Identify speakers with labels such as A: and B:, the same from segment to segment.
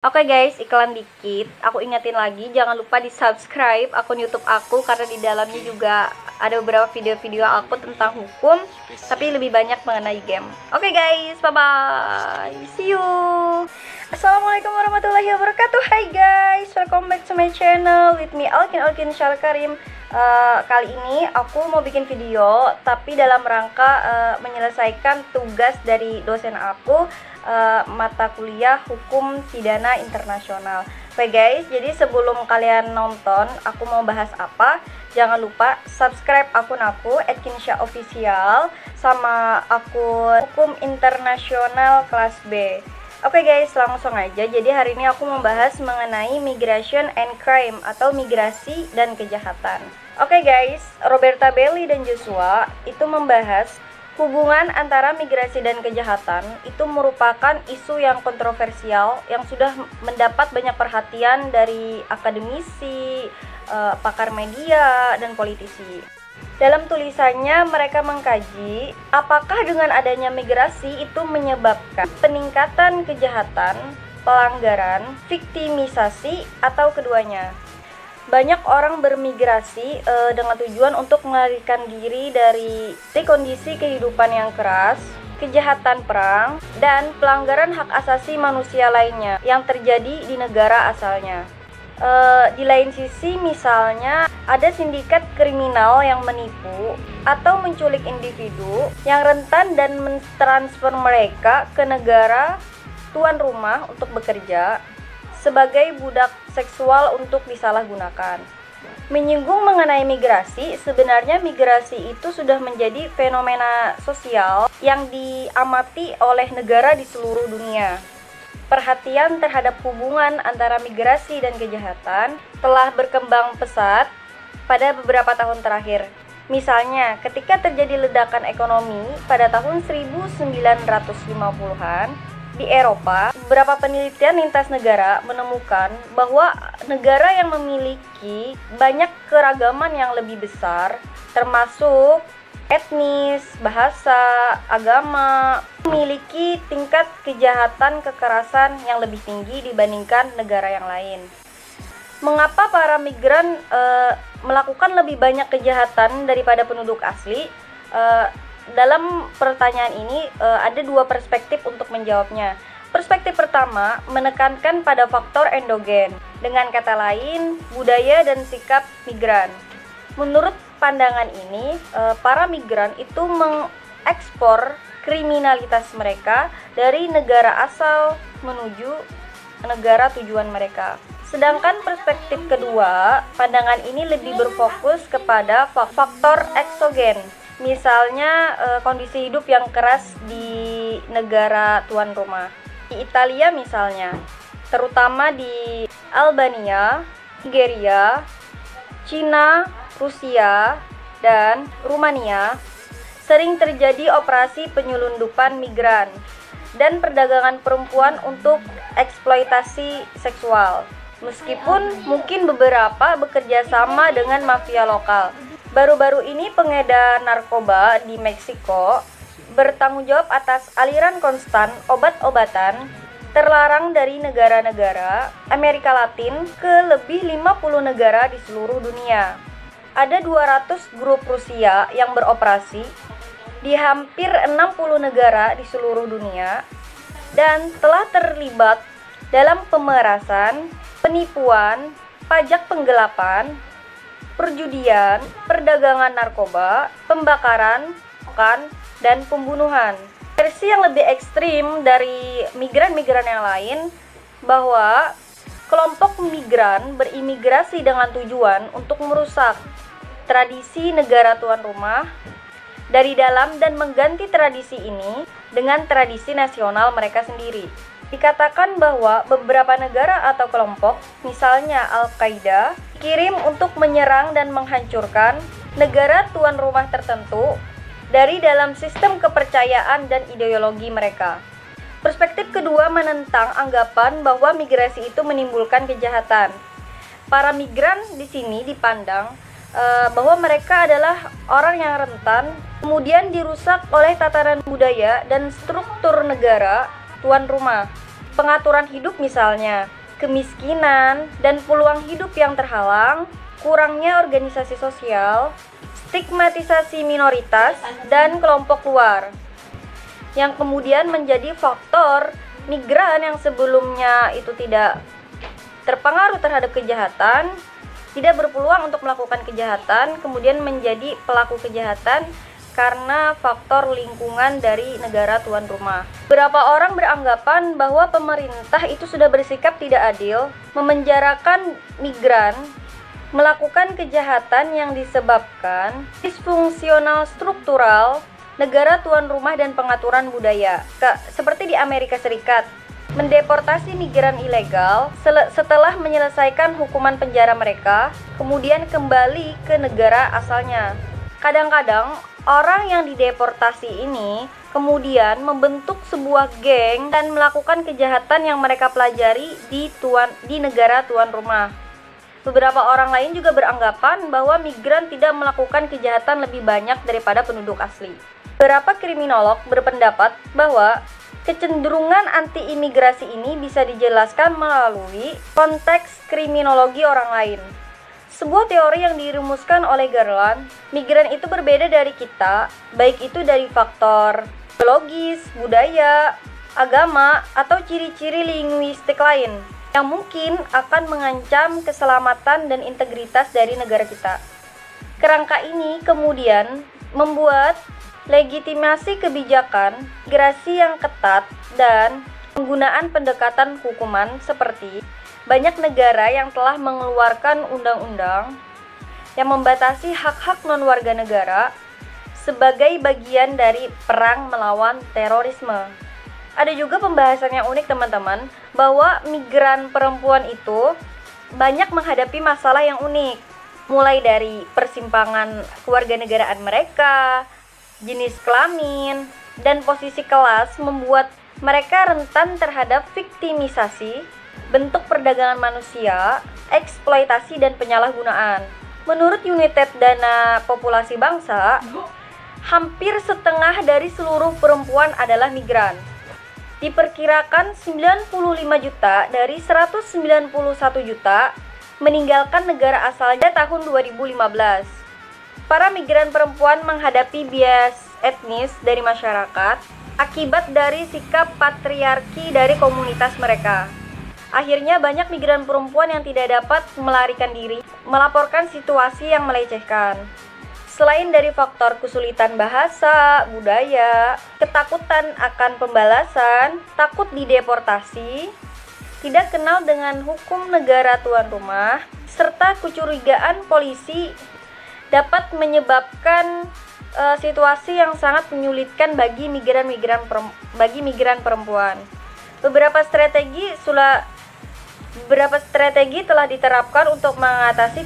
A: Oke guys, iklan dikit. Aku ingetin lagi, jangan lupa di subscribe akun YouTube aku karena di dalamnya juga ada beberapa video-video aku tentang hukum, tapi lebih banyak mengenai game. Oke guys, bye bye. See you. Assalamualaikum warahmatullahi wabarakatuh. Hai guys, welcome back to my channel with me Alkin Syarkarim. Kali ini aku mau bikin video, tapi dalam rangka menyelesaikan tugas dari dosen aku, mata kuliah hukum pidana internasional. Oke guys, jadi sebelum kalian nonton aku mau bahas apa, jangan lupa subscribe akun aku @kinsya_official sama akun hukum internasional kelas B. Oke guys, langsung aja. Jadi hari ini aku membahas mengenai migration and crime atau migrasi dan kejahatan. Oke guys, Roberta Belli dan Joshua itu membahas hubungan antara migrasi dan kejahatan itu merupakan isu yang kontroversial yang sudah mendapat banyak perhatian dari akademisi, pakar media, dan politisi. Dalam tulisannya mereka mengkaji apakah dengan adanya migrasi itu menyebabkan peningkatan kejahatan, pelanggaran, viktimisasi, atau keduanya. Banyak orang bermigrasi dengan tujuan untuk melarikan diri dari kondisi kehidupan yang keras, kejahatan perang, dan pelanggaran hak asasi manusia lainnya yang terjadi di negara asalnya. Di lain sisi, misalnya ada sindikat kriminal yang menipu atau menculik individu yang rentan dan mentransfer mereka ke negara tuan rumah untuk bekerja sebagai budak seksual untuk disalahgunakan. Menyinggung mengenai migrasi, sebenarnya migrasi itu sudah menjadi fenomena sosial yang diamati oleh negara di seluruh dunia. Perhatian terhadap hubungan antara migrasi dan kejahatan telah berkembang pesat pada beberapa tahun terakhir. Misalnya, ketika terjadi ledakan ekonomi pada tahun 1950-an di Eropa, beberapa penelitian lintas negara menemukan bahwa negara yang memiliki banyak keragaman yang lebih besar, termasuk etnis, bahasa, agama, memiliki tingkat kejahatan kekerasan yang lebih tinggi dibandingkan negara yang lain. Mengapa para migran melakukan lebih banyak kejahatan daripada penduduk asli? Dalam pertanyaan ini ada dua perspektif untuk menjawabnya. Perspektif pertama menekankan pada faktor endogen, dengan kata lain budaya dan sikap migran. Menurut pandangan ini, para migran itu mengekspor kriminalitas mereka dari negara asal menuju negara tujuan mereka. Sedangkan perspektif kedua, pandangan ini lebih berfokus kepada faktor eksogen. Misalnya kondisi hidup yang keras di negara tuan rumah. Di Italia misalnya, terutama di Albania, Nigeria, Cina, Rusia, dan Rumania, sering terjadi operasi penyelundupan migran dan perdagangan perempuan untuk eksploitasi seksual. Meskipun mungkin beberapa bekerja sama dengan mafia lokal. Baru-baru ini pengedar narkoba di Meksiko bertanggung jawab atas aliran konstan obat-obatan terlarang dari negara-negara Amerika Latin ke lebih 50 negara di seluruh dunia. Ada 200 grup Rusia yang beroperasi di hampir 60 negara di seluruh dunia dan telah terlibat dalam pemerasan, penipuan, pajak penggelapan, perjudian, perdagangan narkoba, pembakaran, dan pembunuhan. Versi yang lebih ekstrim dari migran-migran yang lain bahwa kelompok migran berimigrasi dengan tujuan untuk merusak tradisi negara tuan rumah dari dalam dan mengganti tradisi ini dengan tradisi nasional mereka sendiri. Dikatakan bahwa beberapa negara atau kelompok, misalnya Al-Qaeda, dikirim untuk menyerang dan menghancurkan negara tuan rumah tertentu dari dalam sistem kepercayaan dan ideologi mereka. Perspektif kedua menentang anggapan bahwa migrasi itu menimbulkan kejahatan. Para migran di sini dipandang bahwa mereka adalah orang yang rentan, kemudian dirusak oleh tatanan budaya dan struktur negara tuan rumah. pengaturan hidup misalnya, kemiskinan, dan peluang hidup yang terhalang, kurangnya organisasi sosial, stigmatisasi minoritas, dan kelompok luar, yang kemudian menjadi faktor migran yang sebelumnya itu tidak terpengaruh terhadap kejahatan, tidak berpeluang untuk melakukan kejahatan, kemudian menjadi pelaku kejahatan karena faktor lingkungan dari negara tuan rumah. Beberapa orang beranggapan bahwa pemerintah itu sudah bersikap tidak adil, memenjarakan migran, melakukan kejahatan yang disebabkan disfungsional struktural negara tuan rumah dan pengaturan budaya. Seperti di Amerika Serikat, mendeportasi migran ilegal setelah menyelesaikan hukuman penjara mereka, kemudian kembali ke negara asalnya. Kadang-kadang orang yang dideportasi ini kemudian membentuk sebuah geng dan melakukan kejahatan yang mereka pelajari di negara tuan rumah. Beberapa orang lain juga beranggapan bahwa migran tidak melakukan kejahatan lebih banyak daripada penduduk asli. Beberapa kriminolog berpendapat bahwa kecenderungan anti-imigrasi ini bisa dijelaskan melalui konteks kriminologi orang lain. Sebuah teori yang dirumuskan oleh Garland, migran itu berbeda dari kita, baik itu dari faktor biologis, budaya, agama, atau ciri-ciri linguistik lain yang mungkin akan mengancam keselamatan dan integritas dari negara kita. Kerangka ini kemudian membuat legitimasi kebijakan, migrasi yang ketat, dan penggunaan pendekatan hukuman seperti banyak negara yang telah mengeluarkan undang-undang yang membatasi hak-hak non-warga negara sebagai bagian dari perang melawan terorisme. Ada juga pembahasan yang unik teman-teman, bahwa migran perempuan itu banyak menghadapi masalah yang unik, mulai dari persimpangan kewarganegaraan mereka, jenis kelamin, dan posisi kelas membuat mereka rentan terhadap viktimisasi, bentuk perdagangan manusia, eksploitasi, dan penyalahgunaan. Menurut United Dana Populasi Bangsa, hampir setengah dari seluruh perempuan adalah migran. Diperkirakan 95 juta dari 191 juta meninggalkan negara asalnya tahun 2015. Para migran perempuan menghadapi bias etnis dari masyarakat akibat dari sikap patriarki dari komunitas mereka. Akhirnya banyak migran perempuan yang tidak dapat melarikan diri, melaporkan situasi yang melecehkan. Selain dari faktor kesulitan bahasa, budaya, ketakutan akan pembalasan, takut dideportasi, tidak kenal dengan hukum negara tuan rumah, serta kecurigaan polisi dapat menyebabkan situasi yang sangat menyulitkan bagi migran perempuan. Beberapa strategi telah diterapkan untuk mengatasi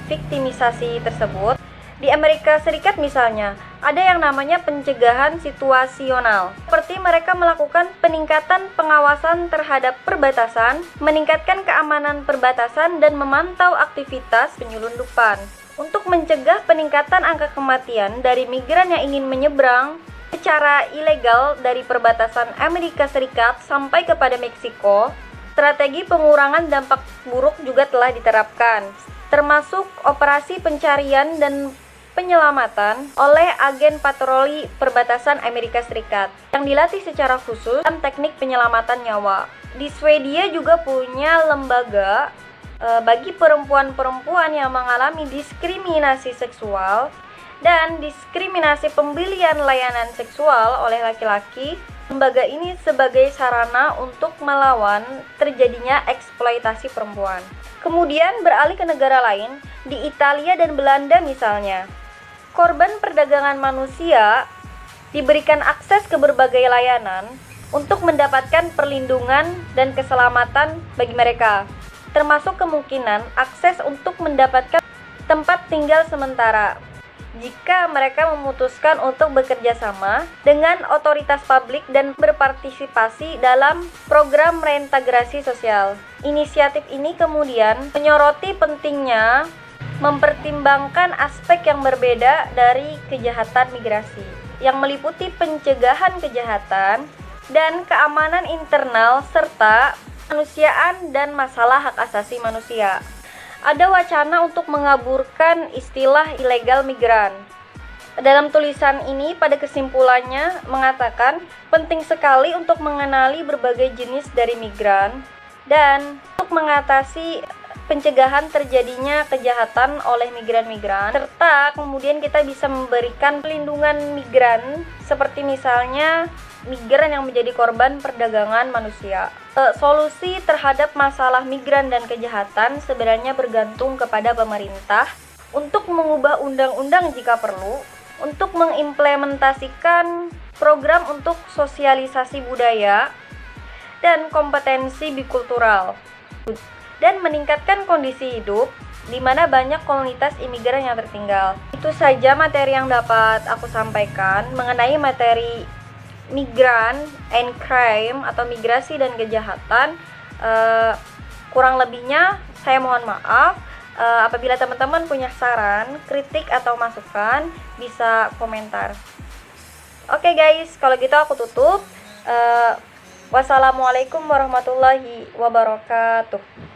A: viktimisasi tersebut. Di Amerika Serikat misalnya, ada yang namanya pencegahan situasional. Seperti mereka melakukan peningkatan pengawasan terhadap perbatasan, meningkatkan keamanan perbatasan, dan memantau aktivitas penyelundupan. Untuk mencegah peningkatan angka kematian dari migran yang ingin menyeberang secara ilegal dari perbatasan Amerika Serikat sampai kepada Meksiko, strategi pengurangan dampak buruk juga telah diterapkan, termasuk operasi pencarian dan penyelamatan oleh agen patroli perbatasan Amerika Serikat yang dilatih secara khusus dalam teknik penyelamatan nyawa. Di Swedia juga punya lembaga bagi perempuan-perempuan yang mengalami diskriminasi seksual dan diskriminasi pembelian layanan seksual oleh laki-laki. Lembaga ini sebagai sarana untuk melawan terjadinya eksploitasi perempuan. Kemudian beralih ke negara lain, di Italia dan Belanda misalnya. Korban perdagangan manusia diberikan akses ke berbagai layanan untuk mendapatkan perlindungan dan keselamatan bagi mereka, termasuk kemungkinan akses untuk mendapatkan tempat tinggal sementara jika mereka memutuskan untuk bekerja sama dengan otoritas publik dan berpartisipasi dalam program reintegrasi sosial. Inisiatif ini kemudian menyoroti pentingnya mempertimbangkan aspek yang berbeda dari kejahatan migrasi, yang meliputi pencegahan kejahatan, dan keamanan internal serta kemanusiaan dan masalah hak asasi manusia. Ada wacana untuk mengaburkan istilah ilegal migran. Dalam tulisan ini pada kesimpulannya mengatakan penting sekali untuk mengenali berbagai jenis dari migran dan untuk mengatasi pencegahan terjadinya kejahatan oleh migran-migran, serta kemudian kita bisa memberikan pelindungan migran seperti misalnya migran yang menjadi korban perdagangan manusia. Solusi terhadap masalah migran dan kejahatan sebenarnya bergantung kepada pemerintah untuk mengubah undang-undang jika perlu, untuk mengimplementasikan program untuk sosialisasi budaya dan kompetensi bikultural, dan meningkatkan kondisi hidup di mana banyak komunitas imigran yang tertinggal. Itu saja materi yang dapat aku sampaikan mengenai materi migran and crime atau migrasi dan kejahatan. Kurang lebihnya saya mohon maaf. Apabila teman-teman punya saran, kritik atau masukan bisa komentar. Oke guys, kalau gitu aku tutup. Wassalamualaikum warahmatullahi wabarakatuh.